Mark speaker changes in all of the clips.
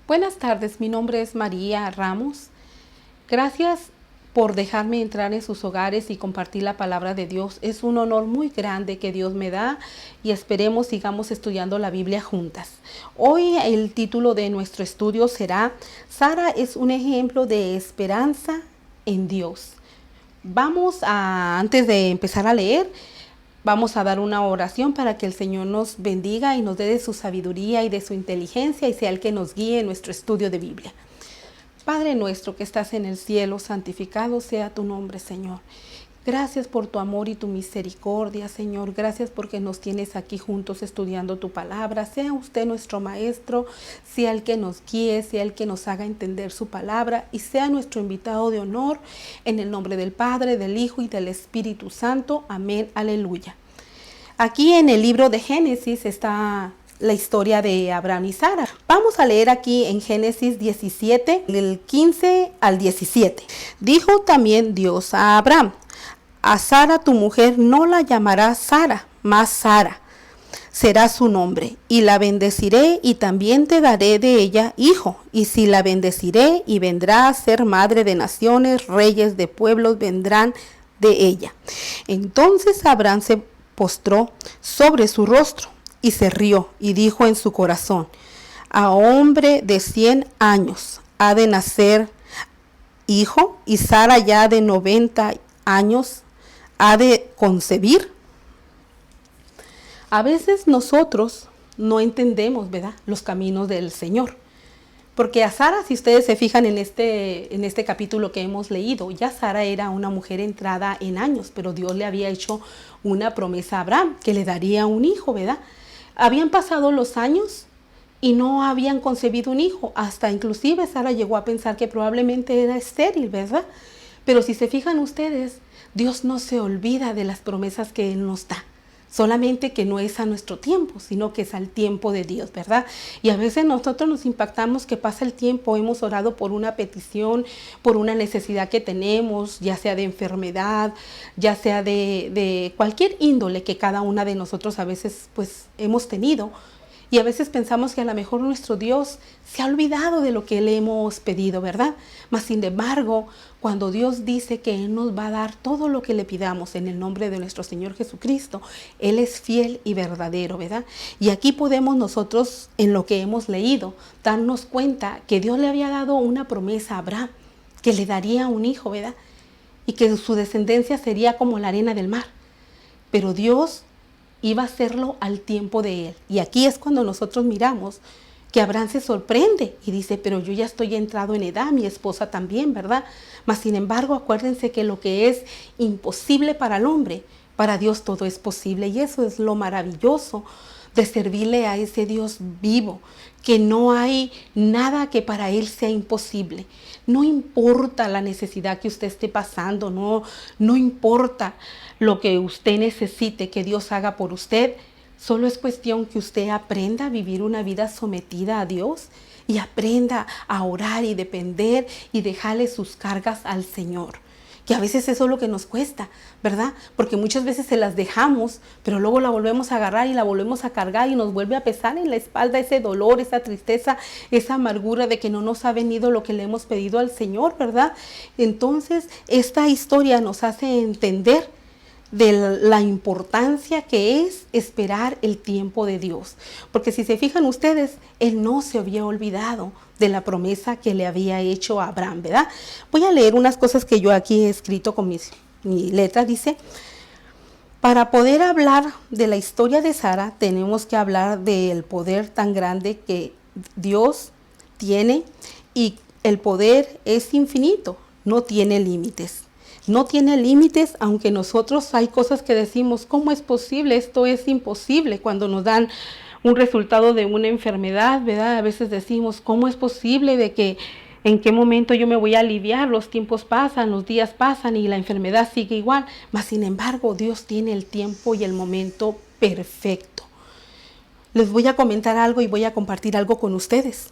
Speaker 1: Buenas tardes, mi nombre es María Ramos. Gracias por dejarme entrar en sus hogares y compartir la palabra de Dios. Es un honor muy grande que Dios me da y esperemos sigamos estudiando la Biblia juntas. Hoy el título de nuestro estudio será Sara es un ejemplo de esperanza en Dios. Antes de empezar a leer, vamos a dar una oración para que el Señor nos bendiga y nos dé de su sabiduría y de su inteligencia y sea el que nos guíe en nuestro estudio de Biblia. Padre nuestro que estás en el cielo, santificado sea tu nombre, Señor. Gracias por tu amor y tu misericordia, Señor. Gracias porque nos tienes aquí juntos estudiando tu palabra. Sea usted nuestro maestro, sea el que nos guíe, sea el que nos haga entender su palabra y sea nuestro invitado de honor en el nombre del Padre, del Hijo y del Espíritu Santo. Amén, aleluya. Aquí en el libro de Génesis está la historia de Abraham y Sara. Vamos a leer aquí en Génesis 17, del 15 al 17. Dijo también Dios a Abraham: a Sara tu mujer no la llamarás Sara, mas Sara será su nombre, y la bendeciré y también te daré de ella hijo, y si la bendeciré y vendrá a ser madre de naciones, reyes de pueblos vendrán de ella. Entonces Abraham se postró sobre su rostro y se rió y dijo en su corazón: a hombre de 100 años ha de nacer hijo, y Sara ya de 90 años ha de concebir. A veces nosotros no entendemos, ¿verdad?, los caminos del Señor. Porque a Sara, si ustedes se fijan en este capítulo que hemos leído, ya Sara era una mujer entrada en años, pero Dios le había hecho una promesa a Abraham, que le daría un hijo, ¿verdad? Habían pasado los años y no habían concebido un hijo. Hasta inclusive Sara llegó a pensar que probablemente era estéril, ¿verdad? Pero si se fijan ustedes, Dios no se olvida de las promesas que Él nos da. Solamente que no es a nuestro tiempo, sino que es al tiempo de Dios, ¿verdad? Y a veces nosotros nos impactamos que pasa el tiempo, hemos orado por una petición, por una necesidad que tenemos, ya sea de enfermedad, ya sea de cualquier índole que cada una de nosotros a veces pues hemos tenido. Y a veces pensamos que a lo mejor nuestro Dios se ha olvidado de lo que le hemos pedido, ¿verdad? Mas sin embargo, cuando Dios dice que Él nos va a dar todo lo que le pidamos en el nombre de nuestro Señor Jesucristo, Él es fiel y verdadero, ¿verdad? Y aquí podemos nosotros, en lo que hemos leído, darnos cuenta que Dios le había dado una promesa a Abraham, que le daría un hijo, ¿verdad? Y que su descendencia sería como la arena del mar. Pero Dios iba a hacerlo al tiempo de Él. Y aquí es cuando nosotros miramos que Abraham se sorprende y dice: pero yo ya estoy entrado en edad, mi esposa también, ¿verdad? Mas sin embargo, acuérdense que lo que es imposible para el hombre, para Dios todo es posible. Y eso es lo maravilloso de servirle a ese Dios vivo, que no hay nada que para Él sea imposible. No importa la necesidad que usted esté pasando, no importa lo que usted necesite que Dios haga por usted. Solo es cuestión que usted aprenda a vivir una vida sometida a Dios y aprenda a orar y depender y dejarle sus cargas al Señor. Que a veces eso es lo que nos cuesta, ¿verdad? Porque muchas veces se las dejamos, pero luego la volvemos a agarrar y la volvemos a cargar y nos vuelve a pesar en la espalda ese dolor, esa tristeza, esa amargura de que no nos ha venido lo que le hemos pedido al Señor, ¿verdad? Entonces, esta historia nos hace entender de la importancia que es esperar el tiempo de Dios. Porque si se fijan ustedes, Él no se había olvidado de la promesa que le había hecho a Abraham, ¿verdad? Voy a leer unas cosas que yo aquí he escrito con mi letra. Dice: para poder hablar de la historia de Sara, tenemos que hablar del poder tan grande que Dios tiene, y el poder es infinito, no tiene límites. No tiene límites, aunque nosotros hay cosas que decimos: ¿cómo es posible? Esto es imposible. Cuando nos dan un resultado de una enfermedad, ¿verdad? A veces decimos: ¿cómo es posible de que en qué momento yo me voy a aliviar? Los tiempos pasan, los días pasan y la enfermedad sigue igual. Mas sin embargo, Dios tiene el tiempo y el momento perfecto. Les voy a comentar algo y voy a compartir algo con ustedes.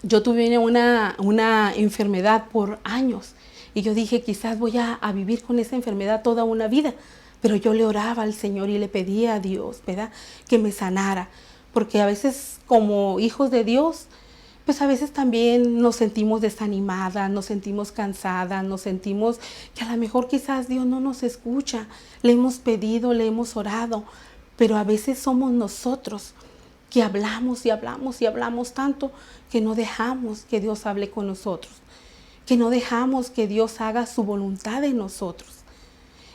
Speaker 1: Yo tuve una enfermedad por años. Y yo dije: quizás voy a vivir con esa enfermedad toda una vida. Pero yo le oraba al Señor y le pedía a Dios, ¿verdad?, que me sanara. Porque a veces como hijos de Dios pues a veces también nos sentimos desanimadas, nos sentimos cansadas, nos sentimos que a lo mejor quizás Dios no nos escucha. Le hemos pedido, le hemos orado, pero a veces somos nosotros que hablamos y hablamos y hablamos tanto que no dejamos que Dios hable con nosotros, que no dejamos que Dios haga su voluntad en nosotros.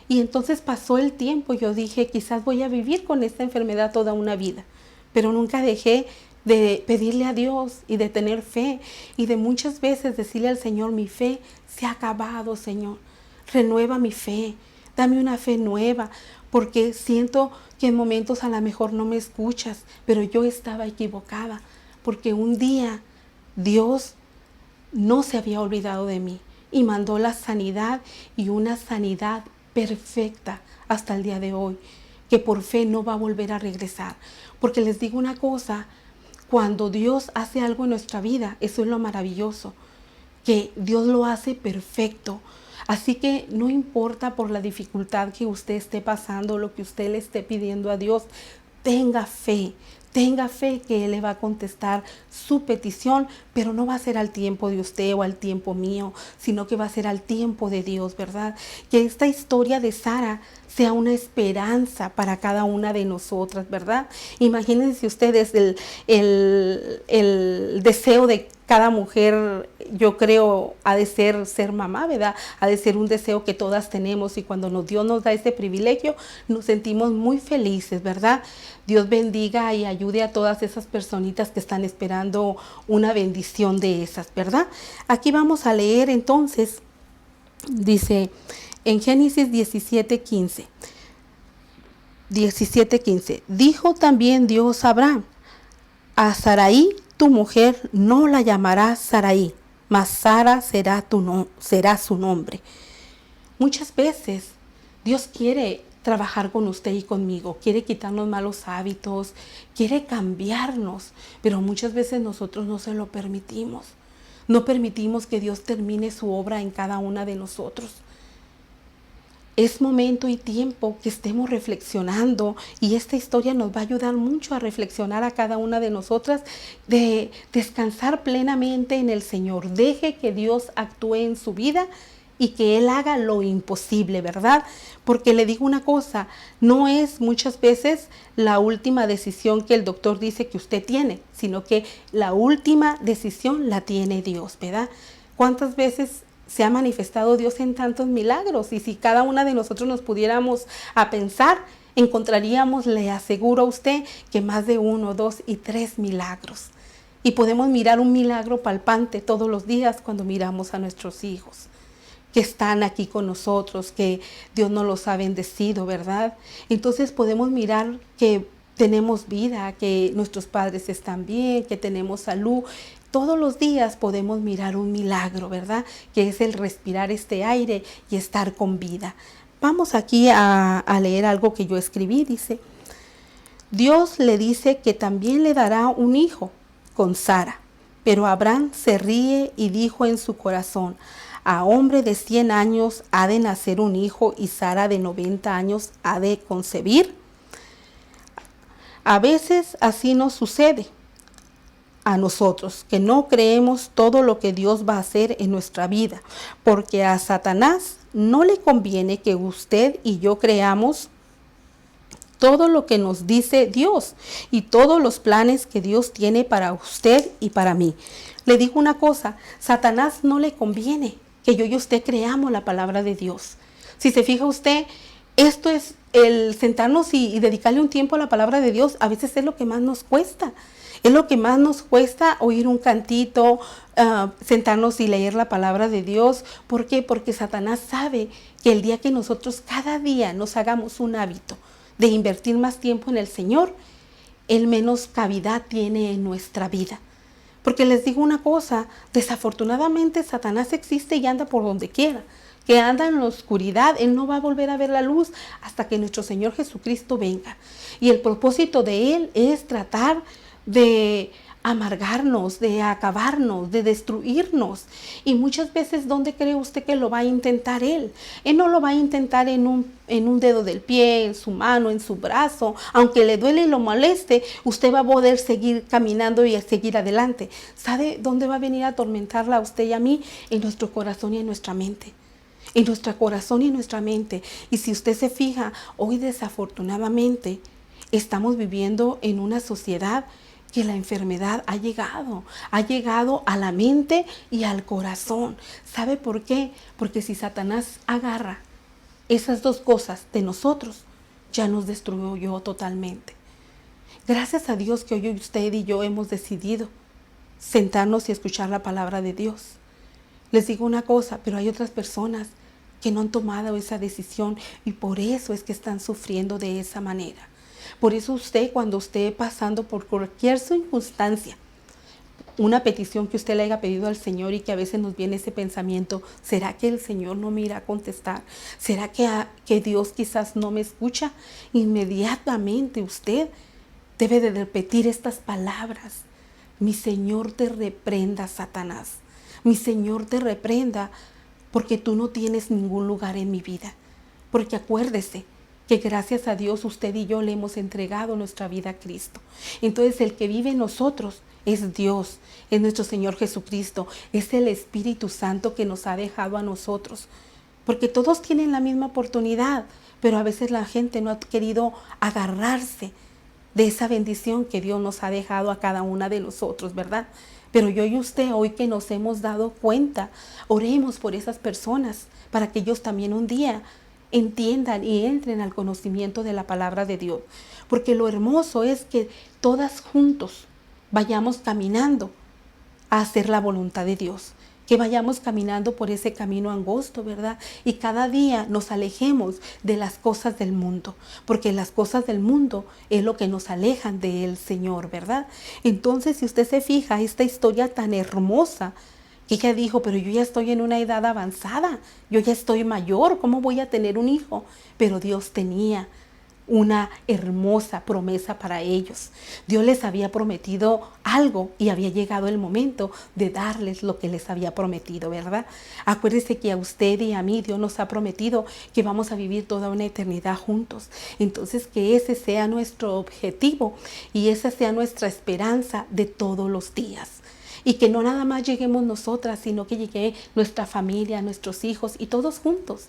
Speaker 1: Y entonces pasó el tiempo, yo dije, quizás voy a vivir con esta enfermedad toda una vida, pero nunca dejé de pedirle a Dios y de tener fe y de muchas veces decirle al Señor, mi fe se ha acabado, Señor, renueva mi fe, dame una fe nueva, porque siento que en momentos a lo mejor no me escuchas, pero yo estaba equivocada, porque un día Dios no se había olvidado de mí y mandó la sanidad, y una sanidad perfecta hasta el día de hoy, que por fe no va a volver a regresar. Porque les digo una cosa, cuando Dios hace algo en nuestra vida, eso es lo maravilloso, que Dios lo hace perfecto. Así que no importa por la dificultad que usted esté pasando, lo que usted le esté pidiendo a Dios, tenga fe que Él le va a contestar su petición, pero no va a ser al tiempo de usted o al tiempo mío, sino que va a ser al tiempo de Dios, ¿verdad? Que esta historia de Sara sea una esperanza para cada una de nosotras, ¿verdad? Imagínense ustedes el deseo de cada mujer, yo creo, ha de ser mamá, ¿verdad? Ha de ser un deseo que todas tenemos, y cuando Dios nos da ese privilegio, nos sentimos muy felices, ¿verdad? Dios bendiga y ayude a todas esas personitas que están esperando una bendición de esas, ¿verdad? Aquí vamos a leer entonces, dice en Génesis 17:15. Dijo también Dios a Abraham, a Sarai tu mujer no la llamarás Sarai, mas Sara será su nombre. Muchas veces Dios quiere trabajar con usted y conmigo, quiere quitarnos malos hábitos, quiere cambiarnos, pero muchas veces nosotros no se lo permitimos. No permitimos que Dios termine su obra en cada una de nosotros. Es momento y tiempo que estemos reflexionando, y esta historia nos va a ayudar mucho a reflexionar a cada una de nosotras, de descansar plenamente en el Señor. Deje que Dios actúe en su vida y que Él haga lo imposible, ¿verdad? Porque le digo una cosa, no es muchas veces la última decisión que el doctor dice que usted tiene, sino que la última decisión la tiene Dios, ¿verdad? ¿Cuántas veces se ha manifestado Dios en tantos milagros? Y si cada una de nosotros nos pudiéramos a pensar, encontraríamos, le aseguro a usted, que más de 1, 2 y 3 milagros. Y podemos mirar un milagro palpante todos los días cuando miramos a nuestros hijos que están aquí con nosotros, que Dios nos los ha bendecido, ¿verdad? Entonces podemos mirar que tenemos vida, que nuestros padres están bien, que tenemos salud. Todos los días podemos mirar un milagro, ¿verdad? Que es el respirar este aire y estar con vida. Vamos aquí a leer algo que yo escribí. Dice, Dios le dice que también le dará un hijo con Sara, pero Abraham se ríe y dijo en su corazón, a hombre de 100 años ha de nacer un hijo, y Sara de 90 años ha de concebir. A veces así nos sucede a nosotros, que no creemos todo lo que Dios va a hacer en nuestra vida, porque a Satanás no le conviene que usted y yo creamos todo lo que nos dice Dios y todos los planes que Dios tiene para usted y para mí. Le digo una cosa, Satanás no le conviene que yo y usted creamos la palabra de Dios. Si se fija usted, esto es el sentarnos y dedicarle un tiempo a la palabra de Dios, a veces es lo que más nos cuesta. Es lo que más nos cuesta, oír un cantito, sentarnos y leer la palabra de Dios. ¿Por qué? Porque Satanás sabe que el día que nosotros cada día nos hagamos un hábito de invertir más tiempo en el Señor, Él menos cavidad tiene en nuestra vida. Porque les digo una cosa, desafortunadamente Satanás existe y anda por donde quiera. Que anda en la oscuridad, Él no va a volver a ver la luz hasta que nuestro Señor Jesucristo venga. Y el propósito de Él es tratar de amargarnos, de acabarnos, de destruirnos. Y muchas veces, ¿dónde cree usted que lo va a intentar él? Él no lo va a intentar en un dedo del pie, en su mano, en su brazo. Aunque le duele y lo moleste, usted va a poder seguir caminando y a seguir adelante. ¿Sabe dónde va a venir a atormentarla a usted y a mí? En nuestro corazón y en nuestra mente. En nuestro corazón y en nuestra mente. Y si usted se fija, hoy desafortunadamente estamos viviendo en una sociedad que la enfermedad ha llegado a la mente y al corazón. ¿Sabe por qué? Porque si Satanás agarra esas dos cosas de nosotros, ya nos destruyó totalmente. Gracias a Dios que hoy usted y yo hemos decidido sentarnos y escuchar la palabra de Dios. Les digo una cosa, pero hay otras personas que no han tomado esa decisión y por eso es que están sufriendo de esa manera. Por eso usted, cuando esté pasando por cualquier circunstancia, una petición que usted le haya pedido al Señor y que a veces nos viene ese pensamiento, ¿será que el Señor no me irá a contestar? ¿Será que Dios quizás no me escucha? Inmediatamente usted debe de repetir estas palabras. Mi Señor te reprenda, Satanás. Mi Señor te reprenda porque tú no tienes ningún lugar en mi vida. Porque acuérdese que gracias a Dios usted y yo le hemos entregado nuestra vida a Cristo. Entonces el que vive en nosotros es Dios, es nuestro Señor Jesucristo, es el Espíritu Santo que nos ha dejado a nosotros. Porque todos tienen la misma oportunidad, pero a veces la gente no ha querido agarrarse de esa bendición que Dios nos ha dejado a cada una de nosotros, ¿verdad? Pero yo y usted, hoy que nos hemos dado cuenta, oremos por esas personas para que ellos también un día entiendan y entren al conocimiento de la palabra de Dios. Porque lo hermoso es que todas juntos vayamos caminando a hacer la voluntad de Dios. Que vayamos caminando por ese camino angosto, ¿verdad? Y cada día nos alejemos de las cosas del mundo, porque las cosas del mundo es lo que nos alejan del Señor, ¿verdad? Entonces, si usted se fija, esta historia tan hermosa, que ella dijo, pero yo ya estoy en una edad avanzada, yo ya estoy mayor, ¿cómo voy a tener un hijo? Pero Dios tenía una hermosa promesa para ellos. Dios les había prometido algo y había llegado el momento de darles lo que les había prometido, ¿verdad? Acuérdese que a usted y a mí Dios nos ha prometido que vamos a vivir toda una eternidad juntos. Entonces que ese sea nuestro objetivo y esa sea nuestra esperanza de todos los días. Y que no nada más lleguemos nosotras, sino que llegue nuestra familia, nuestros hijos y todos juntos,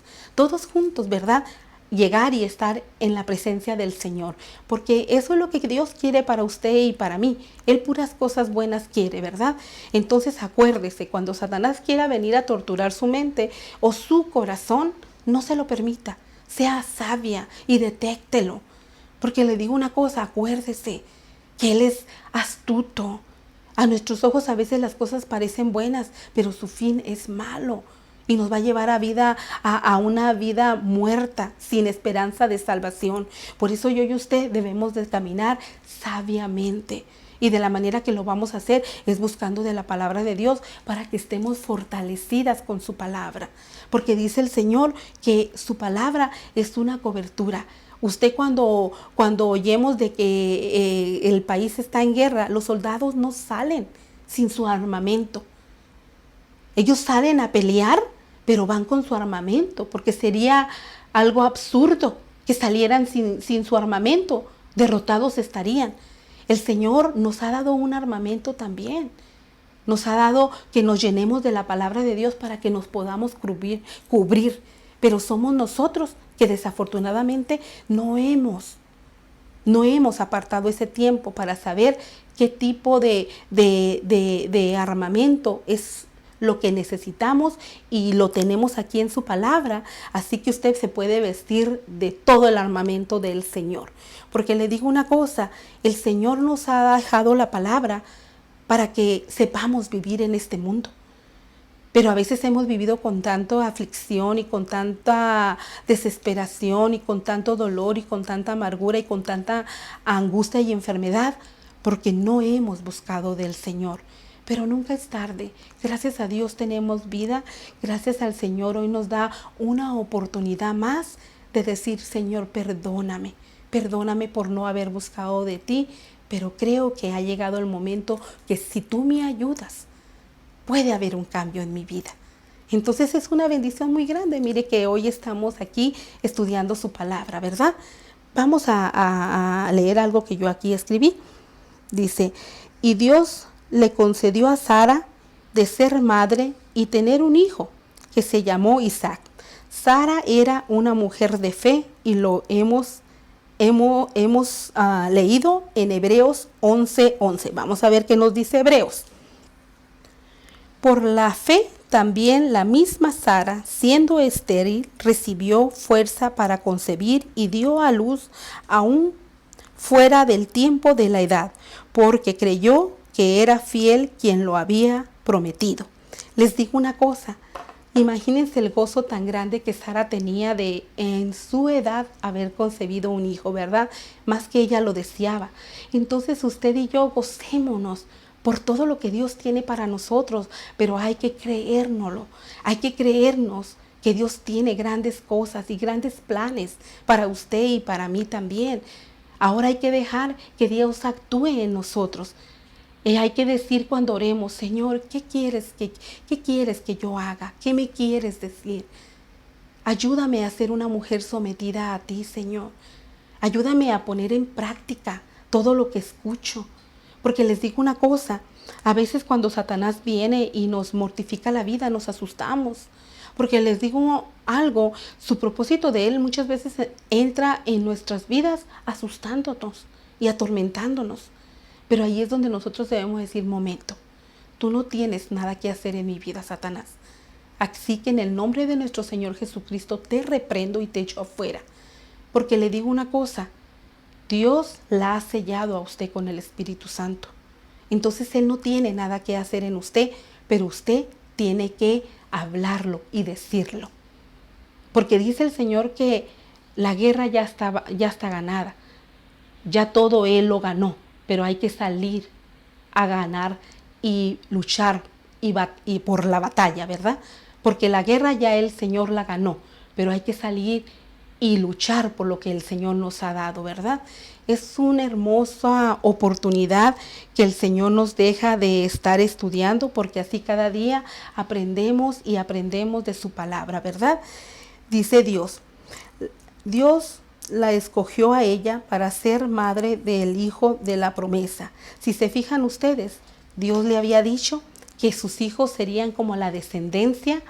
Speaker 1: ¿verdad? Llegar y estar en la presencia del Señor, porque eso es lo que Dios quiere para usted y para mí. Él puras cosas buenas quiere, ¿verdad? Entonces acuérdese, cuando Satanás quiera venir a torturar su mente o su corazón, no se lo permita. Sea sabia y detéctelo, porque le digo una cosa, acuérdese que Él es astuto. A nuestros ojos a veces las cosas parecen buenas, pero su fin es malo. Y nos va a llevar a una vida muerta, sin esperanza de salvación. Por eso yo y usted debemos de caminar sabiamente. Y de la manera que lo vamos a hacer es buscando de la palabra de Dios para que estemos fortalecidas con su palabra. Porque dice el Señor que su palabra es una cobertura. Usted cuando oyemos de que el país está en guerra, los soldados no salen sin su armamento. Ellos salen a pelear, pero van con su armamento, porque sería algo absurdo que salieran sin su armamento. Derrotados estarían. El Señor nos ha dado un armamento también. Nos ha dado que nos llenemos de la palabra de Dios para que nos podamos cubrir. Pero somos nosotros que desafortunadamente no hemos apartado ese tiempo para saber qué tipo de armamento es lo que necesitamos y lo tenemos aquí en su palabra, así que usted se puede vestir de todo el armamento del Señor. Porque le digo una cosa, el Señor nos ha dejado la palabra para que sepamos vivir en este mundo. Pero a veces hemos vivido con tanta aflicción y con tanta desesperación y con tanto dolor y con tanta amargura y con tanta angustia y enfermedad, porque no hemos buscado del Señor. Pero nunca es tarde. Gracias a Dios tenemos vida. Gracias al Señor hoy nos da una oportunidad más de decir, Señor, perdóname. Perdóname por no haber buscado de ti. pero creo que ha llegado el momento que si tú me ayudas, puede haber un cambio en mi vida. Entonces es una bendición muy grande. Mire que hoy estamos aquí estudiando su palabra, ¿verdad? Vamos a leer algo que yo aquí escribí. Dice, y Dios le concedió a Sara de ser madre y tener un hijo que se llamó Isaac. Sara era una mujer de fe y lo hemos leído en Hebreos 11:11. Vamos a ver qué nos dice Hebreos. Por la fe también la misma Sara, siendo estéril, recibió fuerza para concebir y dio a luz aún fuera del tiempo de la edad, porque creyó que era fiel quien lo había prometido. Les digo una cosa, imagínense el gozo tan grande que Sara tenía de en su edad haber concebido un hijo, ¿verdad? Más que ella lo deseaba. Entonces usted y yo gocémonos por todo lo que Dios tiene para nosotros, pero hay que creérnoslo, hay que creernos que Dios tiene grandes cosas y grandes planes para usted y para mí también. Ahora hay que dejar que Dios actúe en nosotros. Hay que decir cuando oremos, Señor, ¿qué quieres que yo haga? ¿Qué me quieres decir? Ayúdame a ser una mujer sometida a ti, Señor. Ayúdame a poner en práctica todo lo que escucho. Porque les digo una cosa, a veces cuando Satanás viene y nos mortifica la vida, nos asustamos. Porque les digo algo, su propósito de él muchas veces entra en nuestras vidas asustándonos y atormentándonos. Pero ahí es donde nosotros debemos decir, momento, tú no tienes nada que hacer en mi vida, Satanás. Así que en el nombre de nuestro Señor Jesucristo te reprendo y te echo afuera. Porque le digo una cosa, Dios la ha sellado a usted con el Espíritu Santo. Entonces Él no tiene nada que hacer en usted, pero usted tiene que hablarlo y decirlo. Porque dice el Señor que la guerra ya está ganada. Ya todo Él lo ganó, pero hay que salir a ganar y luchar y por la batalla, ¿verdad? Porque la guerra ya el Señor la ganó, pero hay que salir y luchar por lo que el Señor nos ha dado, ¿verdad? Es una hermosa oportunidad que el Señor nos deja de estar estudiando, porque así cada día aprendemos y aprendemos de su palabra, ¿verdad? Dice Dios la escogió a ella para ser madre del hijo de la promesa. Si se fijan ustedes, Dios le había dicho que sus hijos serían como la descendencia,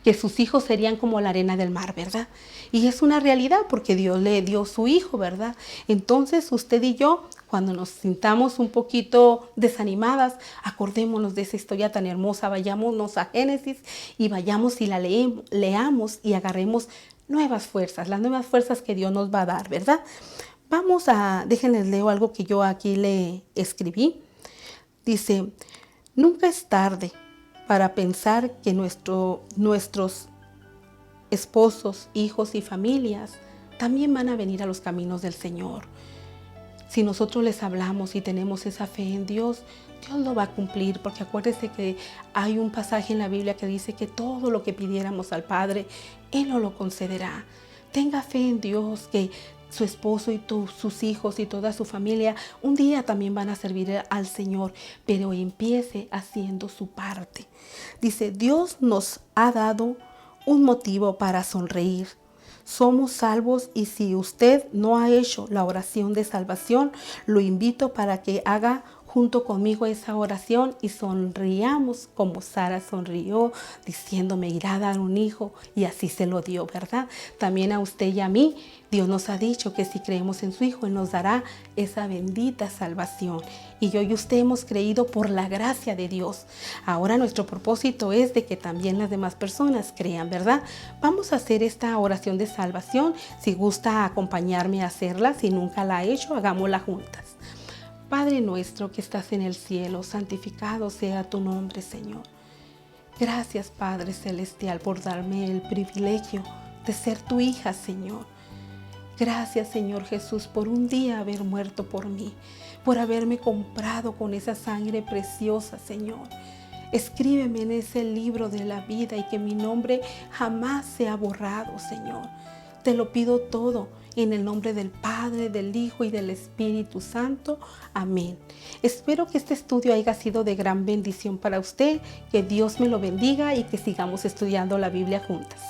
Speaker 1: que sus hijos serían como la arena del mar, ¿verdad? Y es una realidad porque Dios le dio su hijo, ¿verdad? Entonces usted y yo, cuando nos sintamos un poquito desanimadas, acordémonos de esa historia tan hermosa, vayámonos a Génesis y vayamos y la leamos y agarremos nuevas fuerzas, las nuevas fuerzas que Dios nos va a dar, ¿verdad? Déjenles leo algo que yo aquí le escribí. Dice, nunca es tarde para pensar que nuestros esposos, hijos y familias también van a venir a los caminos del Señor. Si nosotros les hablamos y tenemos esa fe en Dios, Dios lo va a cumplir, porque acuérdese que hay un pasaje en la Biblia que dice que todo lo que pidiéramos al Padre, Él nos lo concederá. Tenga fe en Dios, que su esposo y sus hijos y toda su familia un día también van a servir al Señor, pero empiece haciendo su parte. Dice, Dios nos ha dado un motivo para sonreír. Somos salvos y si usted no ha hecho la oración de salvación, lo invito para que haga junto conmigo esa oración y sonriamos como Sara sonrió diciendo, me irá a dar un hijo, y así se lo dio, ¿verdad? También a usted y a mí, Dios nos ha dicho que si creemos en su Hijo, Él nos dará esa bendita salvación. Y yo y usted hemos creído por la gracia de Dios. Ahora nuestro propósito es de que también las demás personas crean, ¿verdad? Vamos a hacer esta oración de salvación. Si gusta acompañarme a hacerla, si nunca la ha hecho, hagámosla juntas. Padre nuestro que estás en el cielo, santificado sea tu nombre, Señor. Gracias, Padre Celestial, por darme el privilegio de ser tu hija, Señor. Gracias, Señor Jesús, por un día haber muerto por mí, por haberme comprado con esa sangre preciosa, Señor. Escríbeme en ese libro de la vida y que mi nombre jamás sea borrado, Señor. Te lo pido todo En el nombre del Padre, del Hijo y del Espíritu Santo. Amén. Espero que este estudio haya sido de gran bendición para usted, que Dios me lo bendiga y que sigamos estudiando la Biblia juntas.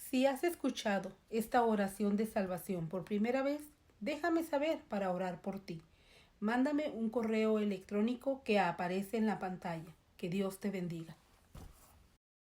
Speaker 1: Si has escuchado esta oración de salvación por primera vez, déjame saber para orar por ti. Mándame un correo electrónico que aparece en la pantalla. Que Dios te bendiga.